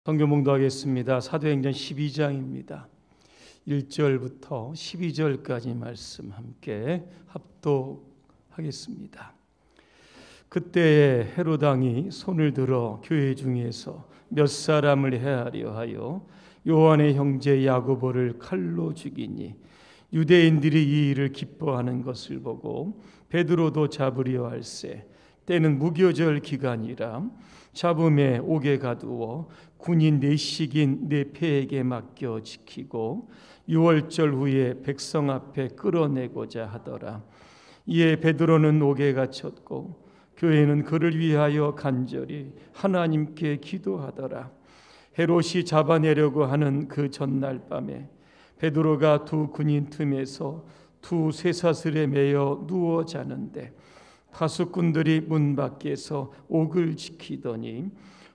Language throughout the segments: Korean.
성경 봉독하겠습니다. 사도행전 12장입니다. 1절부터 12절까지 말씀 함께 합독하겠습니다. 그때에 헤롯 왕이 손을 들어 교회 중에서 몇 사람을 해하려 하여 요한의 형제 야고보를 칼로 죽이니 유대인들이 이 일을 기뻐하는 것을 보고 베드로도 잡으려 할세 때는 무교절 기간이라 잡음에 옥에 가두어 군인 넷씩인 네 패에게 맡겨 지키고 유월절 후에 백성 앞에 끌어내고자 하더라. 이에 베드로는 옥에 갇혔고 교회는 그를 위하여 간절히 하나님께 기도하더라. 헤롯이 잡아내려고 하는 그 전날 밤에 베드로가 두 군인 틈에서 두 쇠사슬에 매여 누워 자는데 파수꾼들이 문 밖에서 옥을 지키더니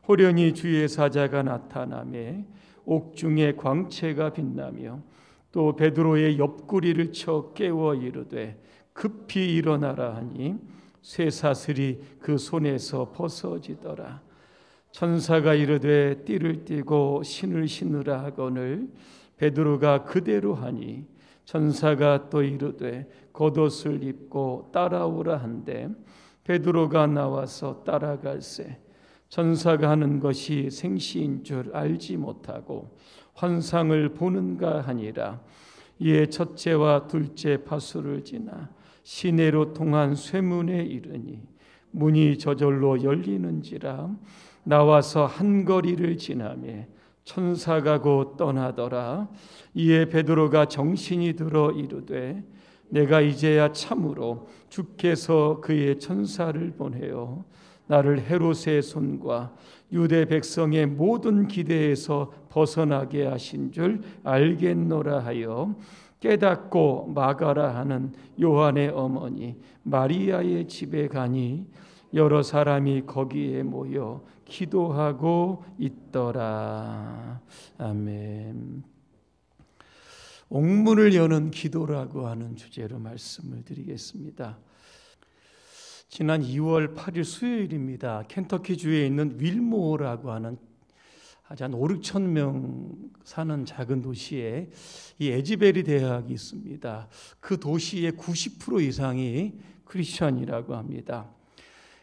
호련히 주의 사자가 나타나매 옥중에 광채가 빛나며 또 베드로의 옆구리를 쳐 깨워 이르되 급히 일어나라 하니 쇠사슬이 그 손에서 벗어지더라. 천사가 이르되 띠를 띠고 신을 신으라 하거늘 베드로가 그대로 하니 천사가 또 이르되 겉옷을 입고 따라오라 한데 베드로가 나와서 따라갈세 천사가 하는 것이 생시인 줄 알지 못하고 환상을 보는가 하니라. 이에 첫째와 둘째 파수를 지나 시내로 통한 쇠문에 이르니 문이 저절로 열리는지라 나와서 한 거리를 지나매 천사가 곧 떠나더라. 이에 베드로가 정신이 들어 이르되 내가 이제야 참으로 주께서 그의 천사를 보내어 나를 헤롯의 손과 유대 백성의 모든 기대에서 벗어나게 하신 줄 알겠노라 하여 깨닫고 마가라 하는 요한의 어머니 마리아의 집에 가니 여러 사람이 거기에 모여 기도하고 있더라. 아멘. 옥문을 여는 기도라고 하는 주제로 말씀을 드리겠습니다. 지난 2월 8일 수요일입니다. 켄터키주에 있는 윌모어라고 하는 한 5, 6천 명 사는 작은 도시에 이 에즈베리 대학이 있습니다. 그 도시의 90% 이상이 크리스천이라고 합니다.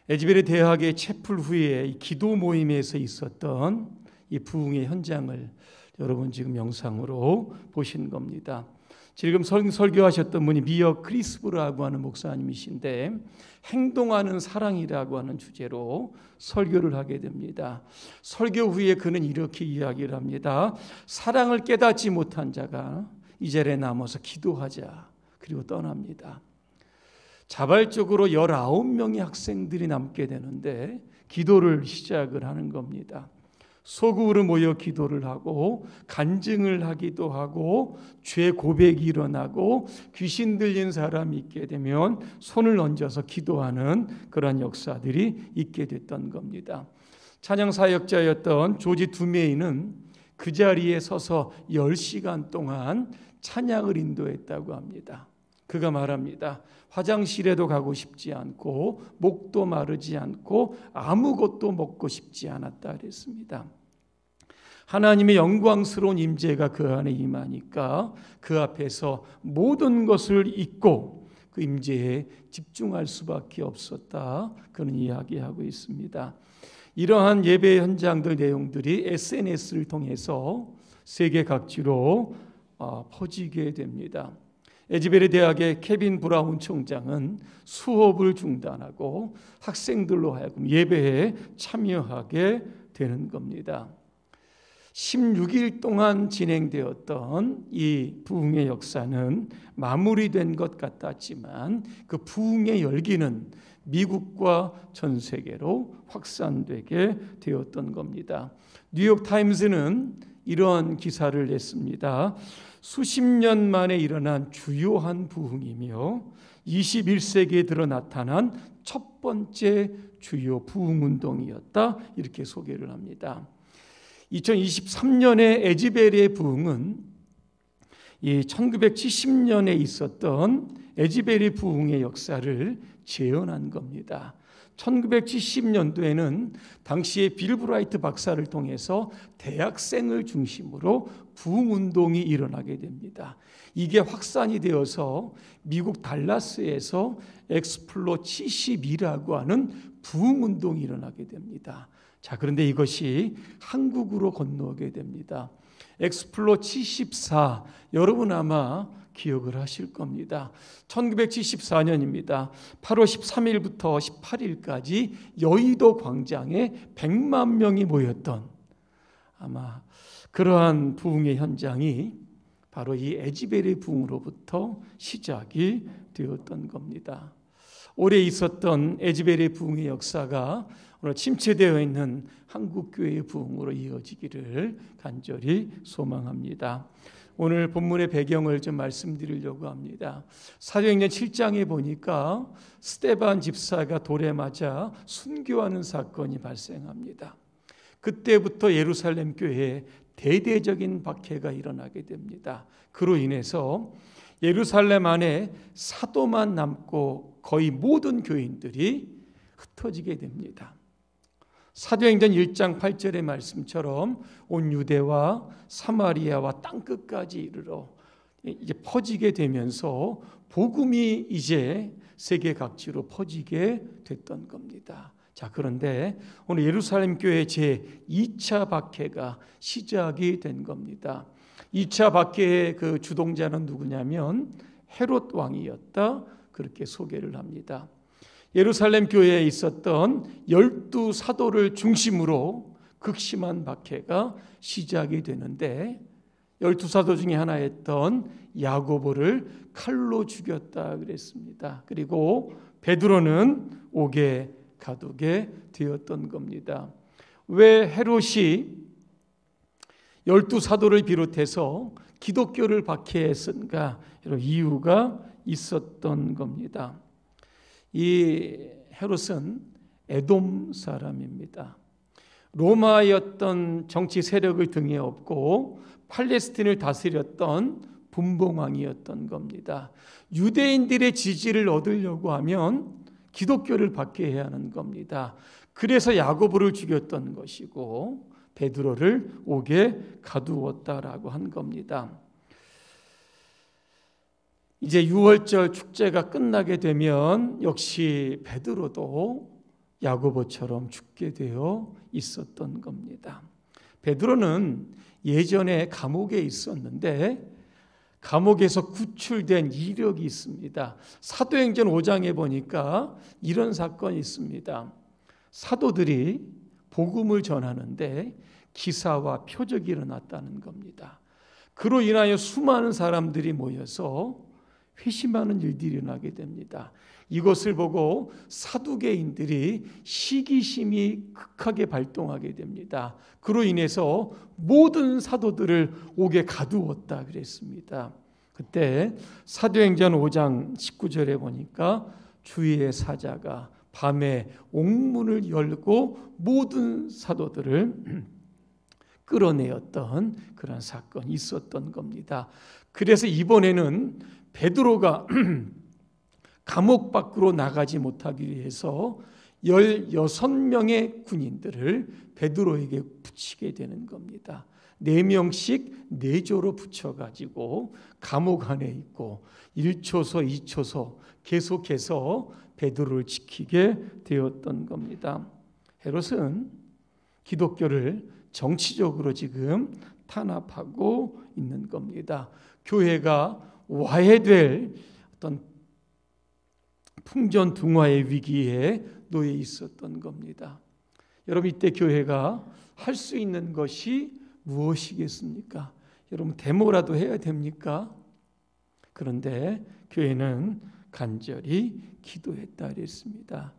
에즈베리 대학의 채플 후에 기도 모임에서 있었던 이 부흥의 현장을 여러분 지금 영상으로 보신 겁니다. 지금 설교하셨던 분이 미어 크리스브라고 하는 목사님이신데 행동하는 사랑이라고 하는 주제로 설교를 하게 됩니다. 설교 후에 그는 이렇게 이야기를 합니다. 사랑을 깨닫지 못한 자가 이 자리에 남아서 기도하자. 그리고 떠납니다. 자발적으로 19명의 학생들이 남게 되는데 기도를 시작을 하는 겁니다. 소그룹으로 모여 기도를 하고 간증을 하기도 하고 죄 고백이 일어나고 귀신 들린 사람이 있게 되면 손을 얹어서 기도하는 그런 역사들이 있게 됐던 겁니다. 찬양 사역자였던 조지 두메이는 그 자리에 서서 10시간 동안 찬양을 인도했다고 합니다. 그가 말합니다. 화장실에도 가고 싶지 않고 목도 마르지 않고 아무것도 먹고 싶지 않았다 그랬습니다. 하나님의 영광스러운 임재가 그 안에 임하니까 그 앞에서 모든 것을 잊고 그 임재에 집중할 수밖에 없었다. 그는 이야기하고 있습니다. 이러한 예배 현장들 내용들이 SNS를 통해서 세계 각지로 퍼지게 됩니다. 에즈베리 대학의 케빈 브라운 총장은 수업을 중단하고 학생들로 하여금 예배에 참여하게 되는 겁니다. 16일 동안 진행되었던 이 부흥의 역사는 마무리된 것 같았지만 그 부흥의 열기는 미국과 전 세계로 확산되게 되었던 겁니다. 뉴욕타임즈는 이런 기사를 냈습니다. 수십 년 만에 일어난 주요한 부흥이며 21세기에 들어 나타난 첫 번째 주요 부흥운동이었다. 이렇게 소개를 합니다. 2023년의 에즈베리의 부흥은 이 1970년에 있었던 에즈베리 부흥의 역사를 재현한 겁니다. 1970년도에는 당시에 빌브라이트 박사를 통해서 대학생을 중심으로 부흥운동이 일어나게 됩니다. 이게 확산이 되어서 미국 달라스에서 엑스플로 72라고 하는 부흥운동이 일어나게 됩니다. 자, 그런데 이것이 한국으로 건너오게 됩니다. 엑스플로 74, 여러분 아마 기억을 하실 겁니다. 1974년입니다. 8월 13일부터 18일까지 여의도 광장에 100만 명이 모였던 아마 그러한 부흥의 현장이 바로 이 에즈베리 부흥으로부터 시작이 되었던 겁니다. 올해 있었던 에즈베리 부흥의 역사가 오늘 침체되어 있는 한국교회의 부흥으로 이어지기를 간절히 소망합니다. 오늘 본문의 배경을 좀 말씀드리려고 합니다. 사도행전 7장에 보니까 스데반 집사가 돌에 맞아 순교하는 사건이 발생합니다. 그때부터 예루살렘 교회에 대대적인 박해가 일어나게 됩니다. 그로 인해서 예루살렘 안에 사도만 남고 거의 모든 교인들이 흩어지게 됩니다. 사도행전 1장 8절의 말씀처럼 온 유대와 사마리아와 땅끝까지 이르러 이제 퍼지게 되면서 복음이 이제 세계 각지로 퍼지게 됐던 겁니다. 자, 그런데 오늘 예루살렘 교회 제2차 박해가 시작이 된 겁니다. 2차 박해의 그 주동자는 누구냐면 헤롯 왕이었다, 그렇게 소개를 합니다. 예루살렘 교회에 있었던 12사도를 중심으로 극심한 박해가 시작이 되는데 12사도 중에 하나였던 야고보를 칼로 죽였다 그랬습니다. 그리고 베드로는 옥에 가두게 되었던 겁니다. 왜 헤롯이 12사도를 비롯해서 기독교를 박해했는가? 이런 이유가 있었던 겁니다. 이 헤롯은 에돔 사람입니다. 로마였던 정치 세력을 등에 업고 팔레스틴을 다스렸던 분봉왕이었던 겁니다. 유대인들의 지지를 얻으려고 하면 기독교를 박해해야 하는 겁니다. 그래서 야고보를 죽였던 것이고 베드로를 옥에 가두었다라고 한 겁니다. 이제 유월절 축제가 끝나게 되면 역시 베드로도 야고보처럼 죽게 되어 있었던 겁니다. 베드로는 예전에 감옥에 있었는데 감옥에서 구출된 이력이 있습니다. 사도행전 5장에 보니까 이런 사건이 있습니다. 사도들이 복음을 전하는데 기사와 표적이 일어났다는 겁니다. 그로 인하여 수많은 사람들이 모여서 회심하는 일들이 일어나게 됩니다. 이것을 보고 사두개인들이 시기심이 극하게 발동하게 됩니다. 그로 인해서 모든 사도들을 옥에 가두었다 그랬습니다. 그때 사도행전 5장 19절에 보니까 주의 사자가 밤에 옥문을 열고 모든 사도들을 끌어내었던 그런 사건이 있었던 겁니다. 그래서 이번에는 베드로가 감옥 밖으로 나가지 못하기 위해서 16명의 군인들을 베드로에게 붙이게 되는 겁니다. 4명씩 4조로 붙여가지고 감옥 안에 있고 1초소 2초소 계속해서 베드로를 지키게 되었던 겁니다. 헤롯은 기독교를 정치적으로 지금 탄압하고 있는 겁니다. 교회가 와해될 어떤 풍전등화의 위기에 놓여 있었던 겁니다. 여러분, 이때 교회가 할 수 있는 것이 무엇이겠습니까? 여러분, 데모라도 해야 됩니까? 그런데 교회는 간절히 기도했다 그랬습니다.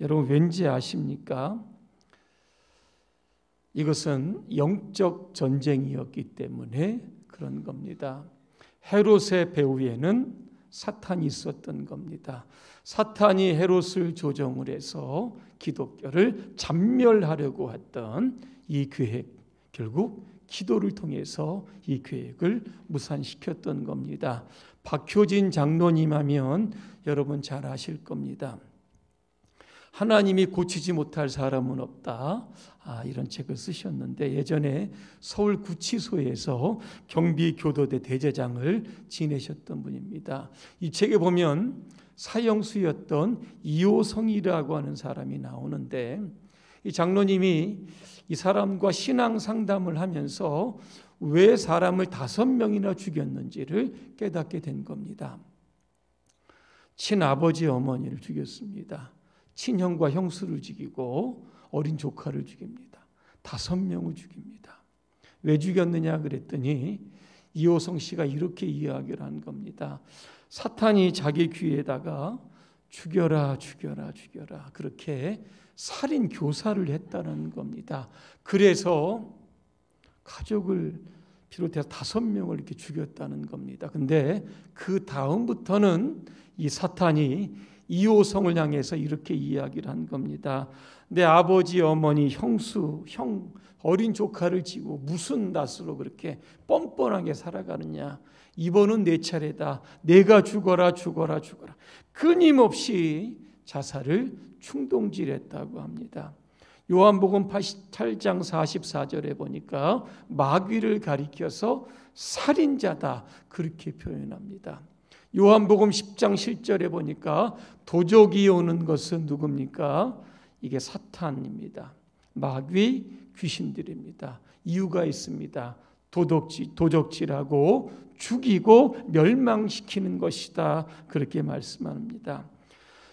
여러분, 왠지 아십니까? 이것은 영적 전쟁이었기 때문에 그런 겁니다. 헤롯의 배후에는 사탄이 있었던 겁니다. 사탄이 헤롯을 조종을 해서 기독교를 잔멸하려고 했던 이 계획, 결국 기도를 통해서 이 계획을 무산시켰던 겁니다. 박효진 장로님 하면 여러분 잘 아실 겁니다. 하나님이 고치지 못할 사람은 없다. 이런 책을 쓰셨는데 예전에 서울 구치소에서 경비교도대 대제장을 지내셨던 분입니다. 이 책에 보면 사형수였던 이호성이라고 하는 사람이 나오는데 이 장로님이 이 사람과 신앙 상담을 하면서 왜 사람을 5명이나 죽였는지를 깨닫게 된 겁니다. 친아버지 어머니를 죽였습니다. 친형과 형수를 죽이고 어린 조카를 죽입니다. 5명을 죽입니다. 왜 죽였느냐 그랬더니 이호성 씨가 이렇게 이야기를 한 겁니다. 사탄이 자기 귀에다가 죽여라 죽여라 죽여라 그렇게 살인 교사를 했다는 겁니다. 그래서 가족을 비롯해서 5명을 이렇게 죽였다는 겁니다. 근데 그 다음부터는 이 사탄이 이호성을 향해서 이렇게 이야기를 한 겁니다. 내 아버지, 어머니, 형수, 어린 조카를 지고 무슨 낯으로 그렇게 뻔뻔하게 살아가느냐. 이번은 내 차례다. 내가 죽어라 죽어라 죽어라. 끊임없이 자살을 충동질했다고 합니다. 요한복음 8장 44절에 보니까 마귀를 가리켜서 살인자다 그렇게 표현합니다. 요한복음 10장 7절에 보니까 도적이 오는 것은 누굽니까? 이게 사탄입니다. 마귀, 귀신들입니다. 이유가 있습니다. 도적질하고 죽이고 멸망시키는 것이다 그렇게 말씀합니다.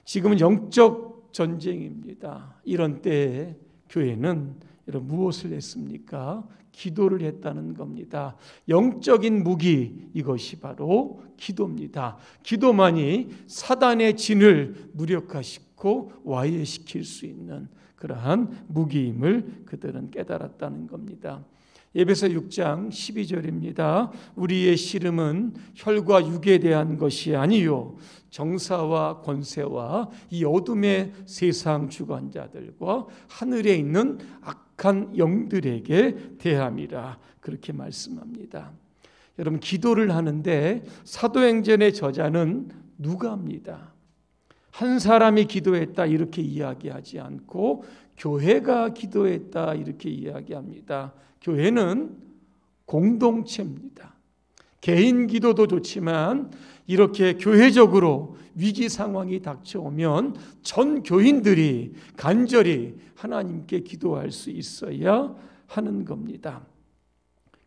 지금은 영적 전쟁입니다. 이런 때에 교회는 무엇을 했습니까? 기도를 했다는 겁니다. 영적인 무기 이것이 바로 기도입니다. 기도만이 사단의 진을 무력화시키고 와해시킬 수 있는 그러한 무기임을 그들은 깨달았다는 겁니다. 에베소 6장 12절입니다. 우리의 씨름은 혈과 육에 대한 것이 아니요 정사와 권세와 이 어둠의 세상 주관자들과 하늘에 있는 악한 영들에게 대함이라 그렇게 말씀합니다. 여러분 기도를 하는데 사도행전의 저자는 누가입니다. 한 사람이 기도했다 이렇게 이야기하지 않고 교회가 기도했다 이렇게 이야기합니다. 교회는 공동체입니다. 개인 기도도 좋지만 이렇게 교회적으로 위기 상황이 닥쳐오면 전 교인들이 간절히 하나님께 기도할 수 있어야 하는 겁니다.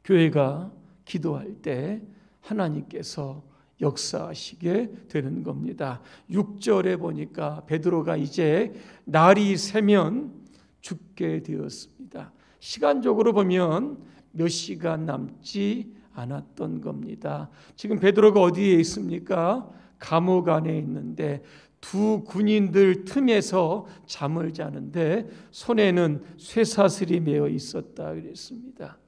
교회가 기도할 때 하나님께서 역사하시게 되는 겁니다. 6절에 보니까 베드로가 이제 날이 새면 죽게 되었습니다. 시간적으로 보면 몇 시간 남지 않았던 겁니다. 지금 베드로가 어디에 있습니까? 감옥 안에 있는데 두 군인들 틈에서 잠을 자는데 손에는 쇠사슬이 매어 있었다 그랬습니다.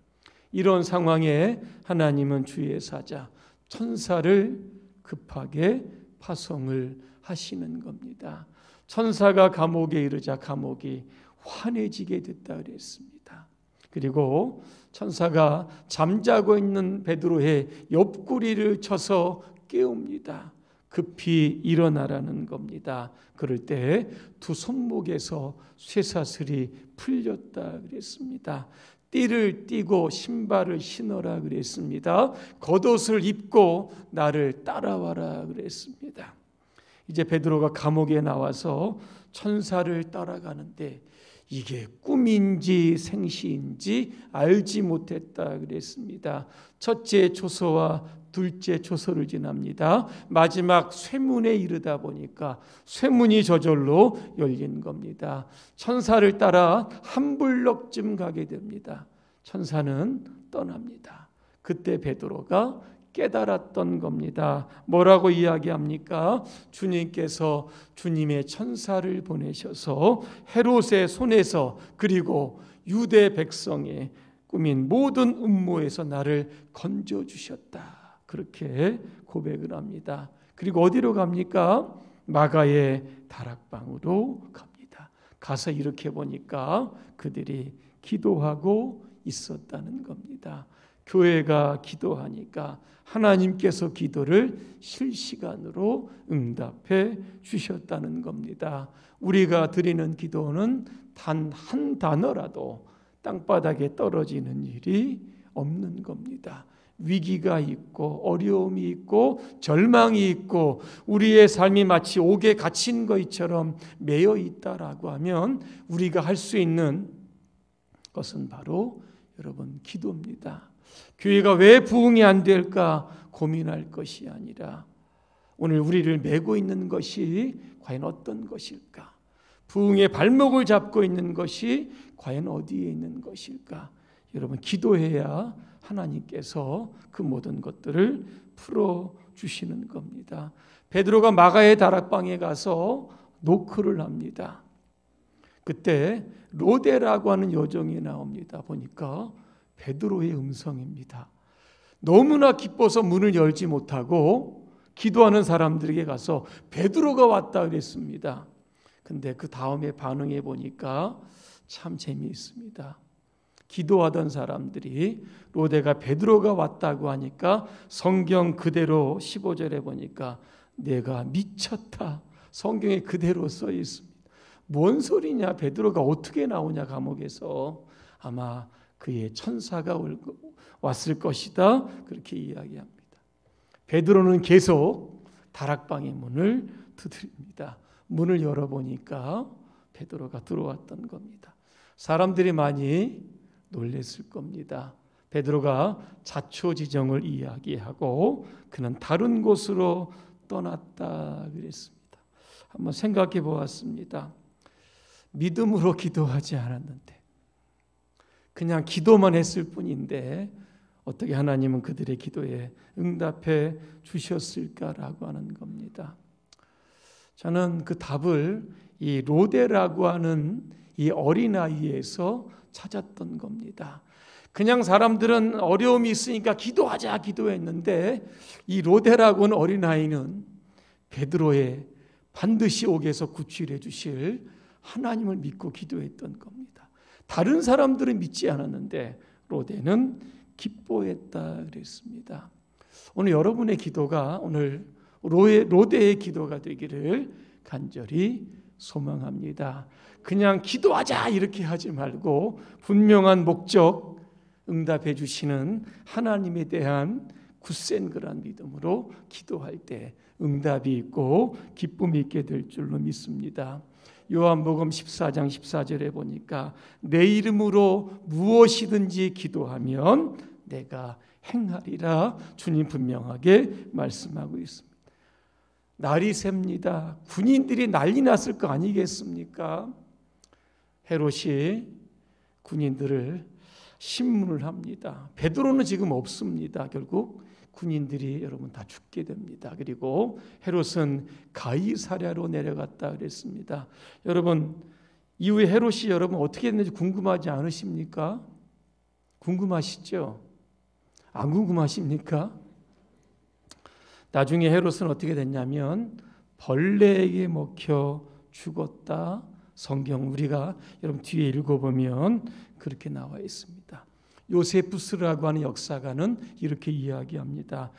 이런 상황에 하나님은 주의 사자 천사를 급하게 파송을 하시는 겁니다. 천사가 감옥에 이르자 감옥이 환해지게 됐다 그랬습니다. 그리고 천사가 잠자고 있는 베드로의 옆구리를 쳐서 깨웁니다. 급히 일어나라는 겁니다. 그럴 때 두 손목에서 쇠사슬이 풀렸다 그랬습니다. 띠를 띠고 신발을 신어라 그랬습니다. 겉옷을 입고 나를 따라와라 그랬습니다. 이제 베드로가 감옥에 나와서 천사를 따라가는데 이게 꿈인지 생시인지 알지 못했다 그랬습니다. 첫째 초소와 둘째 초소를 지납니다. 마지막 쇠문에 이르다 보니까 쇠문이 저절로 열린 겁니다. 천사를 따라 한 블럭쯤 가게 됩니다. 천사는 떠납니다. 그때 베드로가 깨달았던 겁니다. 뭐라고 이야기합니까? 주님께서 주님의 천사를 보내셔서 헤롯의 손에서 그리고 유대 백성의 꾸민 모든 음모에서 나를 건져주셨다. 그렇게 고백을 합니다. 그리고 어디로 갑니까? 마가의 다락방으로 갑니다. 가서 이렇게 보니까 그들이 기도하고 있었다는 겁니다. 교회가 기도하니까 하나님께서 기도를 실시간으로 응답해 주셨다는 겁니다. 우리가 드리는 기도는 단 한 단어라도 땅바닥에 떨어지는 일이 없는 겁니다. 위기가 있고 어려움이 있고 절망이 있고 우리의 삶이 마치 옥에 갇힌 것처럼 매여 있다라고 하면 우리가 할 수 있는 것은 바로 여러분 기도입니다. 교회가 왜 부흥이 안 될까 고민할 것이 아니라 오늘 우리를 메고 있는 것이 과연 어떤 것일까? 부흥의 발목을 잡고 있는 것이 과연 어디에 있는 것일까? 여러분 기도해야 하나님께서 그 모든 것들을 풀어주시는 겁니다. 베드로가 마가의 다락방에 가서 노크를 합니다. 그때 로데라고 하는 여종이 나옵니다. 보니까 베드로의 음성입니다. 너무나 기뻐서 문을 열지 못하고 기도하는 사람들에게 가서 베드로가 왔다 그랬습니다. 근데 그 다음에 반응해 보니까 참 재미있습니다. 기도하던 사람들이 로데가 베드로가 왔다고 하니까 성경 그대로 15절에 보니까 내가 미쳤다. 성경에 그대로 써 있습니다. 뭔 소리냐? 베드로가 어떻게 나오냐 감옥에서. 아마 그의 천사가 왔을 것이다. 그렇게 이야기합니다. 베드로는 계속 다락방의 문을 두드립니다. 문을 열어보니까 베드로가 들어왔던 겁니다. 사람들이 많이 놀랬을 겁니다. 베드로가 자초지정을 이야기하고 그는 다른 곳으로 떠났다 그랬습니다. 한번 생각해 보았습니다. 믿음으로 기도하지 않았는데 그냥 기도만 했을 뿐인데 어떻게 하나님은 그들의 기도에 응답해 주셨을까라고 하는 겁니다. 저는 그 답을 이 로데라고 하는 이 어린아이에서 찾았던 겁니다. 그냥 사람들은 어려움이 있으니까 기도하자 기도했는데 이 로데라고 하는 어린아이는 베드로의 반드시 옥에서 구출해 주실 하나님을 믿고 기도했던 겁니다. 다른 사람들은 믿지 않았는데 로데는 기뻐했다 그랬습니다. 오늘 여러분의 기도가 오늘 로데의 기도가 되기를 간절히 소망합니다. 그냥 기도하자 이렇게 하지 말고 분명한 목적 응답해 주시는 하나님에 대한 굳센 그런 믿음으로 기도할 때 응답이 있고 기쁨이 있게 될 줄로 믿습니다. 요한복음 14장 14절에 보니까 내 이름으로 무엇이든지 기도하면 내가 행하리라 주님 분명하게 말씀하고 있습니다. 날이 셉니다. 군인들이 난리 났을 거 아니겠습니까? 헤롯이 군인들을 신문을 합니다. 베드로는 지금 없습니다. 결국 군인들이 여러분 다 죽게 됩니다. 그리고 헤롯은 가이사랴로 내려갔다 그랬습니다. 여러분 이후에 헤롯이 여러분 어떻게 됐는지 궁금하지 않으십니까? 궁금하시죠? 안 궁금하십니까? 나중에 헤롯은 어떻게 됐냐면 벌레에게 먹혀 죽었다. 성경 우리가 여러분 뒤에 읽어보면 그렇게 나와 있습니다. 요세푸스라고 하는 역사가는 이렇게 이야기합니다.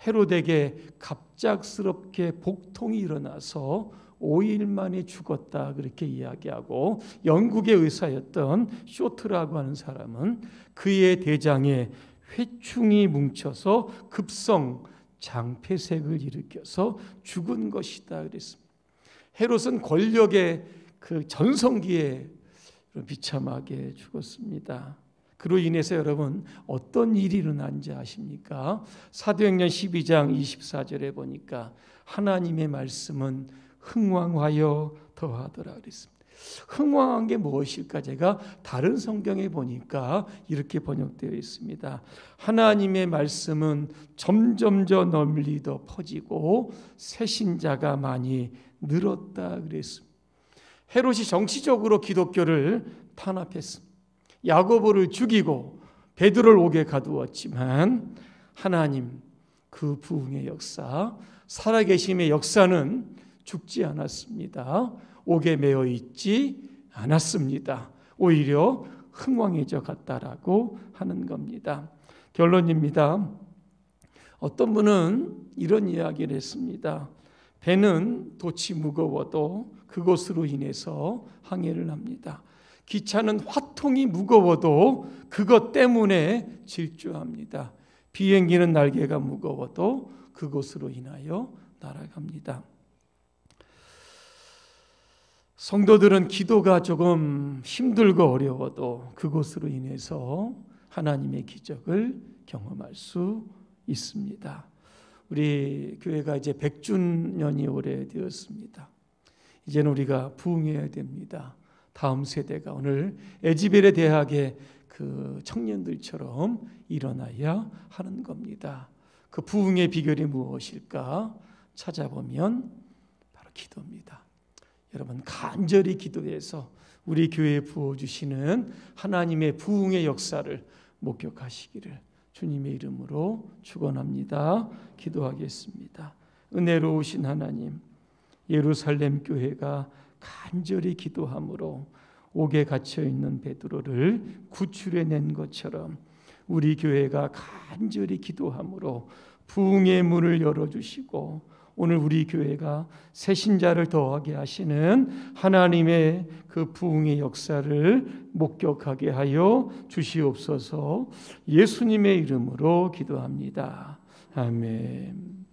헤롯에게 갑작스럽게 복통이 일어나서 5일 만에 죽었다 그렇게 이야기하고 영국의 의사였던 쇼트라고 하는 사람은 그의 대장에 회충이 뭉쳐서 급성 장폐색을 일으켜서 죽은 것이다 그랬습니다. 헤롯은 권력의 그 전성기에 비참하게 죽었습니다. 그로 인해서 여러분 어떤 일이 일어난지 아십니까? 사도행전 12장 24절에 보니까 하나님의 말씀은 흥왕하여 더하더라 그랬습니다. 흥왕한 게 무엇일까? 제가 다른 성경에 보니까 이렇게 번역되어 있습니다. 하나님의 말씀은 점점 더 널리 더 퍼지고 새신자가 많이 늘었다 그랬습니다. 헤롯이 정치적으로 기독교를 탄압했습니다. 야고보를 죽이고 베드로를 옥에 가두었지만 하나님 그 부흥의 역사, 살아계심의 역사는 죽지 않았습니다. 옥에 매어 있지 않았습니다. 오히려 흥왕해져 갔다라고 하는 겁니다. 결론입니다. 어떤 분은 이런 이야기를 했습니다. 배는 돛이 무거워도 그것으로 인해서 항해를 합니다. 기차는 화통이 무거워도 그것 때문에 질주합니다. 비행기는 날개가 무거워도 그것으로 인하여 날아갑니다. 성도들은 기도가 조금 힘들고 어려워도 그것으로 인해서 하나님의 기적을 경험할 수 있습니다. 우리 교회가 이제 100주년이 오래되었습니다. 이제는 우리가 부흥해야 됩니다. 다음 세대가 오늘 에즈베레 대학의 그 청년들처럼 일어나야 하는 겁니다. 그 부흥의 비결이 무엇일까 찾아보면 바로 기도입니다. 여러분 간절히 기도해서 우리 교회에 부어주시는 하나님의 부흥의 역사를 목격하시기를 주님의 이름으로 축원합니다. 기도하겠습니다. 은혜로우신 하나님, 예루살렘 교회가 간절히 기도함으로 옥에 갇혀있는 베드로를 구출해낸 것처럼 우리 교회가 간절히 기도함으로 부흥의 문을 열어주시고 오늘 우리 교회가 새 신자를 더하게 하시는 하나님의 그 부흥의 역사를 목격하게 하여 주시옵소서. 예수님의 이름으로 기도합니다. 아멘.